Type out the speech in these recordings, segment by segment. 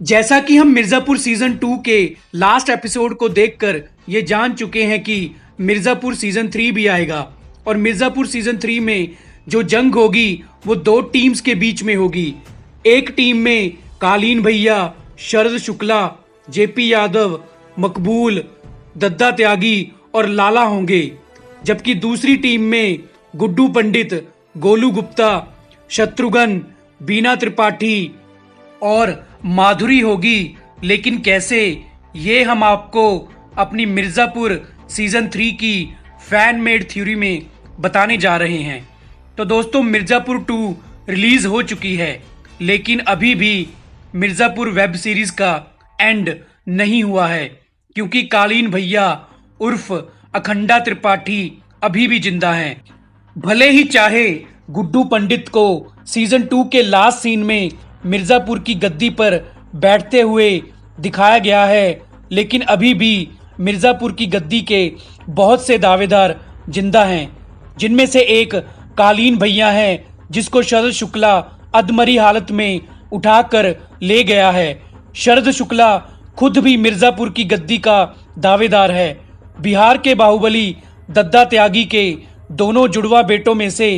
जैसा कि हम मिर्जापुर सीजन 2 के लास्ट एपिसोड को देखकर ये जान चुके हैं कि मिर्जापुर सीजन 3 भी आएगा और मिर्जापुर सीजन 3 में जो जंग होगी वो दो टीम्स के बीच में होगी। एक टीम में कालीन भैया, शरद शुक्ला, जेपी यादव, मकबूल, दद्दा त्यागी और लाला होंगे, जबकि दूसरी टीम में गुड्डू पंडित, गोलू गुप्ता, शत्रुघ्न, बीना त्रिपाठी और माधुरी होगी। लेकिन कैसे, ये हम आपको अपनी मिर्जापुर सीजन 3 की फैन मेड थ्योरी में बताने जा रहे हैं। तो दोस्तों, मिर्जापुर 2 रिलीज हो चुकी है, लेकिन अभी भी मिर्जापुर वेब सीरीज का एंड नहीं हुआ है, क्योंकि कालीन भैया उर्फ अखंडा त्रिपाठी अभी भी जिंदा हैं। भले ही चाहे गुड्डू पंडित को सीजन 2 के लास्ट सीन में मिर्जापुर की गद्दी पर बैठते हुए दिखाया गया है, लेकिन अभी भी मिर्जापुर की गद्दी के बहुत से दावेदार जिंदा हैं, जिनमें से एक कालीन भैया हैं, जिसको शरद शुक्ला अधमरी हालत में उठाकर ले गया है। शरद शुक्ला खुद भी मिर्जापुर की गद्दी का दावेदार है। बिहार के बाहुबली दद्दा त्यागी के दोनों जुड़वा बेटों में से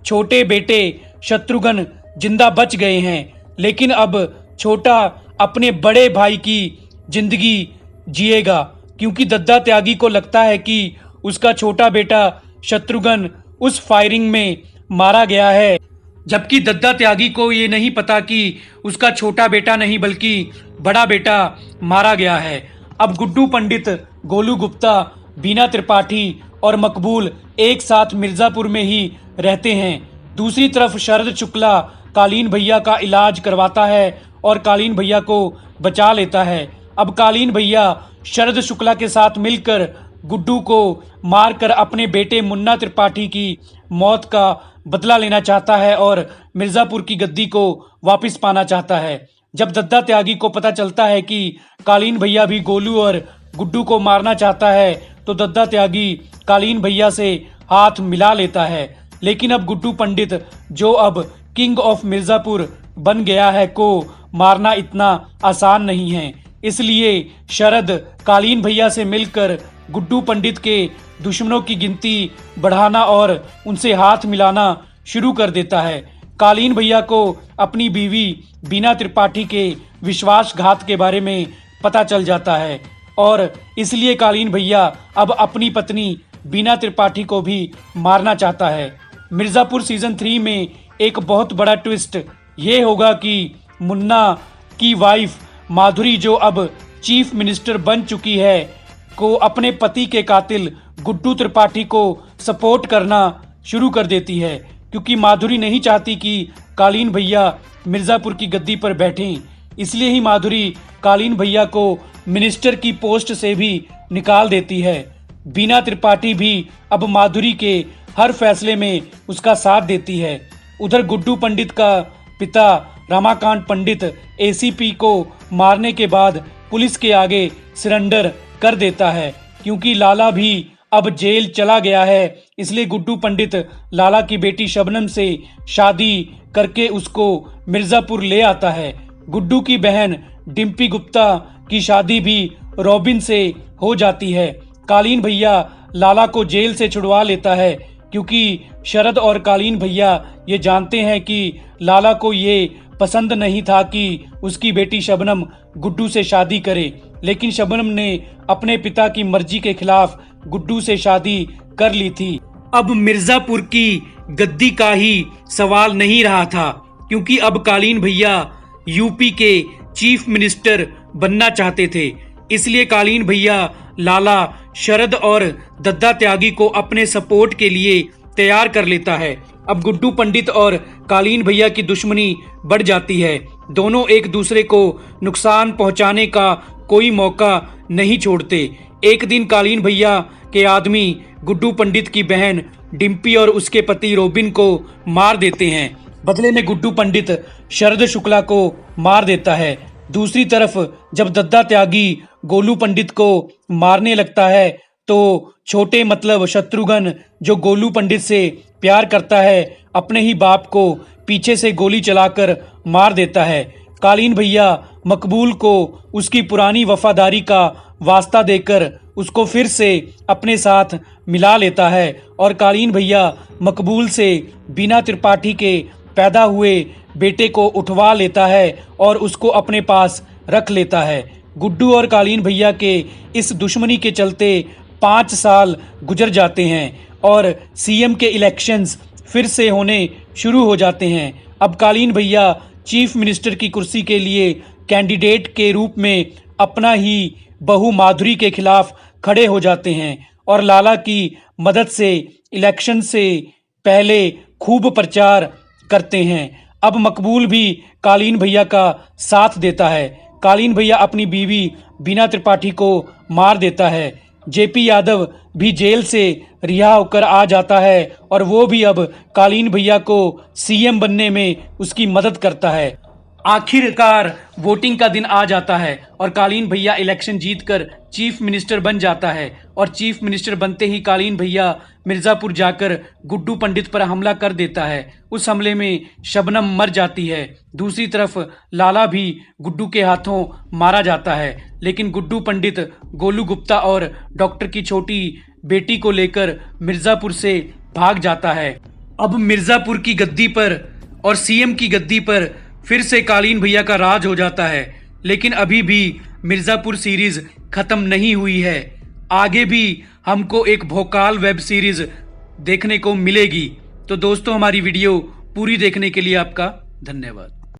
छोटे बेटे शत्रुघ्न जिंदा बच गए हैं, लेकिन अब छोटा अपने बड़े भाई की जिंदगी जिएगा, क्योंकि दद्दा त्यागी को लगता है कि उसका छोटा बेटा शत्रुघ्न उस फायरिंग में मारा गया है, जबकि दद्दा त्यागी को ये नहीं पता कि उसका छोटा बेटा नहीं बल्कि बड़ा बेटा मारा गया है। अब गुड्डू पंडित, गोलू गुप्ता, बीना त्रिपाठी और मकबूल एक साथ मिर्जापुर में ही रहते हैं। दूसरी तरफ शरद शुक्ला कालीन भैया का इलाज करवाता है और कालीन भैया को बचा लेता है। अब कालीन भैया शरद शुक्ला के साथ मिलकर गुड्डू को मारकर अपने बेटे मुन्ना त्रिपाठी की मौत का बदला लेना चाहता है और मिर्जापुर की गद्दी को वापस पाना चाहता है। जब दद्दा त्यागी को पता चलता है कि कालीन भैया भी गोलू और गुड्डू को मारना चाहता है, तो दद्दा त्यागी कालीन भैया से हाथ मिला लेता है। लेकिन अब गुड्डू पंडित, जो अब किंग ऑफ मिर्जापुर बन गया है, को मारना इतना आसान नहीं है। इसलिए शरद कालीन भैया से मिलकर गुड्डू पंडित के दुश्मनों की गिनती बढ़ाना और उनसे हाथ मिलाना शुरू कर देता है। कालीन भैया को अपनी बीवी बीना त्रिपाठी के विश्वासघात के बारे में पता चल जाता है और इसलिए कालीन भैया अब अपनी पत्नी बीना त्रिपाठी को भी मारना चाहता है। मिर्जापुर सीजन 3 में एक बहुत बड़ा ट्विस्ट ये होगा कि मुन्ना की वाइफ माधुरी, जो अब चीफ मिनिस्टर बन चुकी है, को अपने पति के कातिल गुड्डू त्रिपाठी को सपोर्ट करना शुरू कर देती है, क्योंकि माधुरी नहीं चाहती कि कालीन भैया मिर्जापुर की गद्दी पर बैठें। इसलिए ही माधुरी कालीन भैया को मिनिस्टर की पोस्ट से भी निकाल देती है। बीना त्रिपाठी भी अब माधुरी के हर फैसले में उसका साथ देती है। उधर गुड्डू पंडित का पिता रमाकांत पंडित एसीपी को मारने के बाद पुलिस के आगे सरेंडर कर देता है, क्योंकि लाला भी अब जेल चला गया है। इसलिए गुड्डू पंडित लाला की बेटी शबनम से शादी करके उसको मिर्जापुर ले आता है। गुड्डू की बहन डिम्पी गुप्ता की शादी भी रॉबिन से हो जाती है। कालीन भैया लाला को जेल से छुड़वा लेता है, क्योंकि शरद और कालीन भैया ये जानते हैं कि लाला को ये पसंद नहीं था कि उसकी बेटी शबनम गुड्डू से शादी करे, लेकिन शबनम ने अपने पिता की मर्जी के खिलाफ गुड्डू से शादी कर ली थी। अब मिर्जापुर की गद्दी का ही सवाल नहीं रहा था, क्योंकि अब कालीन भैया यूपी के चीफ मिनिस्टर बनना चाहते थे। इसलिए कालीन भैया लाला, शरद और दद्दा त्यागी को अपने सपोर्ट के लिए तैयार कर लेता है। अब गुड्डू पंडित और कालीन भैया की दुश्मनी बढ़ जाती है। दोनों एक दूसरे को नुकसान पहुंचाने का कोई मौका नहीं छोड़ते। एक दिन कालीन भैया के आदमी गुड्डू पंडित की बहन डिम्पी और उसके पति रोबिन को मार देते हैं। बदले में गुड्डू पंडित शरद शुक्ला को मार देता है। दूसरी तरफ जब दद्दा त्यागी गोलू पंडित को मारने लगता है, तो छोटे मतलब शत्रुघ्न, जो गोलू पंडित से प्यार करता है, अपने ही बाप को पीछे से गोली चलाकर मार देता है। कालीन भैया मकबूल को उसकी पुरानी वफादारी का वास्ता देकर उसको फिर से अपने साथ मिला लेता है और कालीन भैया मकबूल से बीना त्रिपाठी के पैदा हुए बेटे को उठवा लेता है और उसको अपने पास रख लेता है। गुड्डू और कालीन भैया के इस दुश्मनी के चलते 5 साल गुजर जाते हैं और सीएम के इलेक्शंस फिर से होने शुरू हो जाते हैं। अब कालीन भैया चीफ मिनिस्टर की कुर्सी के लिए कैंडिडेट के रूप में अपना ही बहू माधुरी के खिलाफ खड़े हो जाते हैं और लाला की मदद से इलेक्शन से पहले खूब प्रचार करते हैं। अब मकबूल भी कालीन भैया का साथ देता है। कालीन भैया अपनी बीवी बीना त्रिपाठी को मार देता है। जेपी यादव भी जेल से रिहा होकर आ जाता है और वो भी अब कालीन भैया को सीएम बनने में उसकी मदद करता है। आखिरकार वोटिंग का दिन आ जाता है और कालीन भैया इलेक्शन जीतकर चीफ मिनिस्टर बन जाता है और चीफ मिनिस्टर बनते ही कालीन भैया मिर्ज़ापुर जाकर गुड्डू पंडित पर हमला कर देता है। उस हमले में शबनम मर जाती है। दूसरी तरफ लाला भी गुड्डू के हाथों मारा जाता है, लेकिन गुड्डू पंडित गोलू गुप्ता और डॉक्टर की छोटी बेटी को लेकर मिर्ज़ापुर से भाग जाता है। अब मिर्ज़ापुर की गद्दी पर और सीएम की गद्दी पर फिर से कालीन भैया का राज हो जाता है, लेकिन अभी भी मिर्ज़ापुर सीरीज खत्म नहीं हुई है। आगे भी हमको एक भोकाल वेब सीरीज देखने को मिलेगी। तो दोस्तों, हमारी वीडियो पूरी देखने के लिए आपका धन्यवाद।